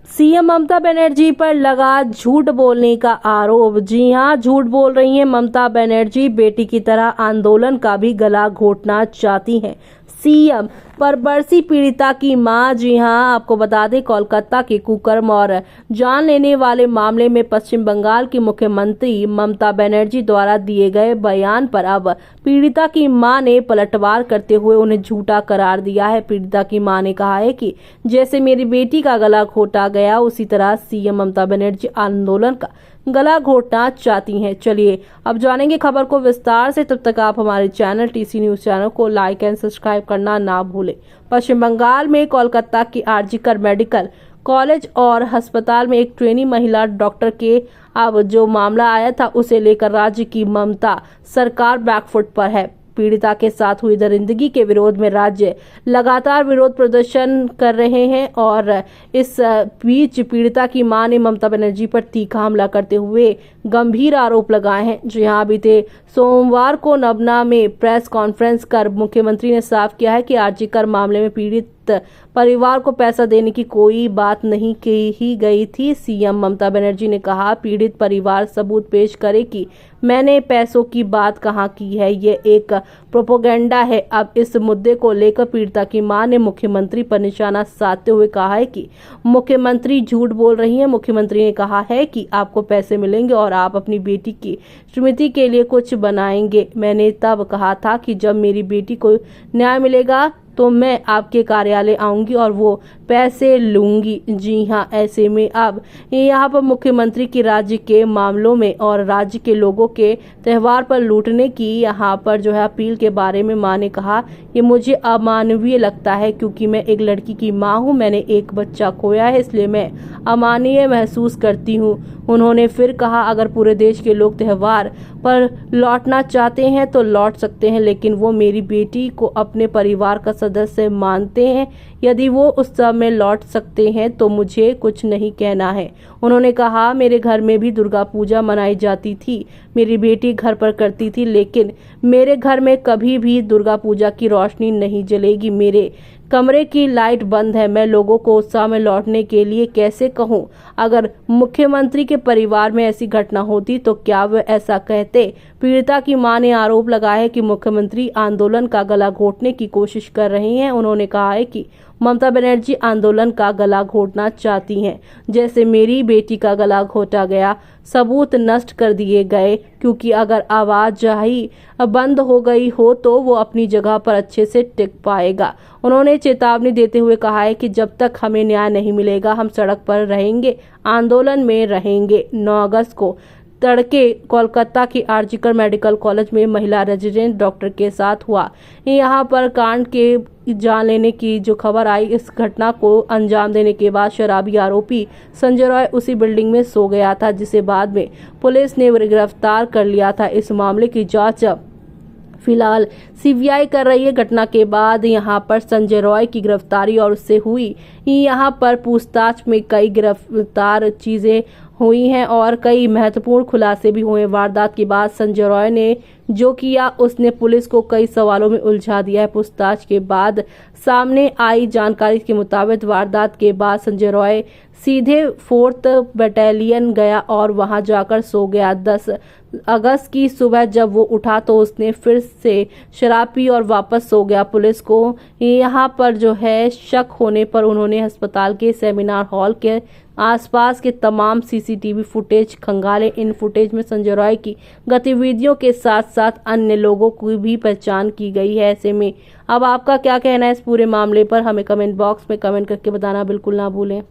CM Mamata Banerjee पर लगा झूठ बोलने का आरोप। जी हां, झूठ बोल रही हैं ममता बनर्जी। बेटी की तरह आंदोलन का भी गला घोटना चाहती हैं सीएम पर बरसी पीड़िता की मां। जी हां, आपको बता दें, कोलकाता के कुकर्म और जान लेने वाले मामले में पश्चिम बंगाल की मुख्यमंत्री ममता बनर्जी द्वारा दिए गए बयान पर अब पीड़िता की मां ने पलटवार करते हुए उन्हें झूठा करार दिया है। पीड़िता की मां ने कहा है कि जैसे मेरी बेटी का गला घोटा गया, उसी तरह सीएम ममता बनर्जी आंदोलन का गला घोटना चाहती हैं। चलिए अब जानेंगे खबर को विस्तार से। तब तक आप हमारे चैनल टीसी न्यूज चैनल को लाइक एंड सब्सक्राइब करना ना भूलें। पश्चिम बंगाल में कोलकाता की आरजीकर मेडिकल कॉलेज और अस्पताल में एक ट्रेनी महिला डॉक्टर के अब जो मामला आया था, उसे लेकर राज्य की ममता सरकार बैकफुट पर है। पीड़िता के साथ हुई दरिंदगी के विरोध में राज्य लगातार विरोध प्रदर्शन कर रहे हैं और इस बीच पीड़िता की मां ने ममता बनर्जी पर तीखा हमला करते हुए गंभीर आरोप लगाए हैं। जी हां, बीते सोमवार को नबना में प्रेस कॉन्फ्रेंस कर मुख्यमंत्री ने साफ किया है कि आरजीकर मामले में पीड़ित परिवार को पैसा देने की कोई बात नहीं कही गई थी। सीएम ममता बनर्जी ने कहा, पीड़ित परिवार सबूत पेश करे कि मैंने पैसों की बात कहां की है, ये एक प्रोपेगेंडा है। अब इस मुद्दे को लेकर पीड़िता की मां ने मुख्यमंत्री पर निशाना साधते हुए कहा है कि मुख्यमंत्री झूठ बोल रही हैं। मुख्यमंत्री ने कहा है कि आपको पैसे मिलेंगे और आप अपनी बेटी की स्मृति के लिए कुछ बनाएंगे। मैंने तब कहा था कि जब मेरी बेटी को न्याय मिलेगा तो मैं आपके कार्यालय आऊंगी और वो पैसे लूंगी। जी हां, ऐसे में अब यहाँ पर मुख्यमंत्री की राज्य के मामलों में और राज्य के लोगों के त्यौहार पर लूटने की यहाँ पर जो है अपील के बारे में मां ने कहा, ये मुझे अमानवीय लगता है क्योंकि मैं एक लड़की की मां हूँ। मैंने एक बच्चा खोया है, इसलिए मैं अमानवीय महसूस करती हूँ। उन्होंने फिर कहा, अगर पूरे देश के लोग त्यौहार पर लौटना चाहते हैं तो लौट सकते हैं, लेकिन वो मेरी बेटी को अपने परिवार का सदस्य मानते हैं। यदि वो उस समय लौट सकते हैं तो मुझे कुछ नहीं कहना है। उन्होंने कहा, मेरे घर में भी दुर्गा पूजा मनाई जाती थी, मेरी बेटी घर पर करती थी, लेकिन मेरे घर में कभी भी दुर्गा पूजा की रोशनी नहीं जलेगी। मेरे कमरे की लाइट बंद है। मैं लोगों को उत्साह में लौटने के लिए कैसे कहूं? अगर मुख्यमंत्री के परिवार में ऐसी घटना होती तो क्या वे ऐसा कहते? पीड़िता की मां ने आरोप लगाया है कि मुख्यमंत्री आंदोलन का गला घोटने की कोशिश कर रही हैं। उन्होंने कहा है कि ममता बनर्जी आंदोलन का गला घोटना चाहती हैं। जैसे मेरी बेटी का गला घोटा गया, सबूत नष्ट कर दिए गए, क्योंकि अगर आवाजाही बंद हो गई हो तो वो अपनी जगह पर अच्छे से टिक पाएगा। उन्होंने चेतावनी देते हुए कहा है कि जब तक हमें न्याय नहीं मिलेगा हम सड़क पर रहेंगे, आंदोलन में रहेंगे। 9 अगस्त को तड़के कोलकाता की आरजीकर मेडिकल कॉलेज में महिला रेजिडेंट डॉक्टर के साथ हुआ यहाँ पर कांड के जान लेने की जो खबर आई, इस घटना को अंजाम देने के बाद शराबी आरोपी संजय रॉय उसी बिल्डिंग में सो गया था, जिसे बाद में पुलिस ने गिरफ्तार कर लिया था। इस मामले की जांच फिलहाल सीबीआई कर रही है। घटना के बाद यहाँ पर संजय रॉय की गिरफ्तारी और उससे हुई यहाँ पर पूछताछ में कई गिरफ्तार चीजें हुई हैं और कई महत्वपूर्ण खुलासे भी हुए। वारदात के बाद संजय रॉय ने जो किया, उसने पुलिस को कई सवालों में उलझा दिया है। पूछताछ के बाद सामने आई जानकारी के मुताबिक वारदात के बाद संजय रॉय सीधे 4th बटालियन गया और वहां जाकर सो गया। 10 अगस्त की सुबह जब वो उठा तो उसने फिर से शराब पी और वापस सो गया। पुलिस को यहाँ पर जो है शक होने पर उन्होंने अस्पताल के सेमिनार हॉल के आसपास के तमाम सीसीटीवी फुटेज खंगाले। इन फुटेज में संजय रॉय की गतिविधियों के साथ साथ अन्य लोगों की भी पहचान की गई है। ऐसे में अब आपका क्या कहना है इस पूरे मामले पर? हमें कमेंट बॉक्स में कमेंट करके बताना बिल्कुल ना भूलें।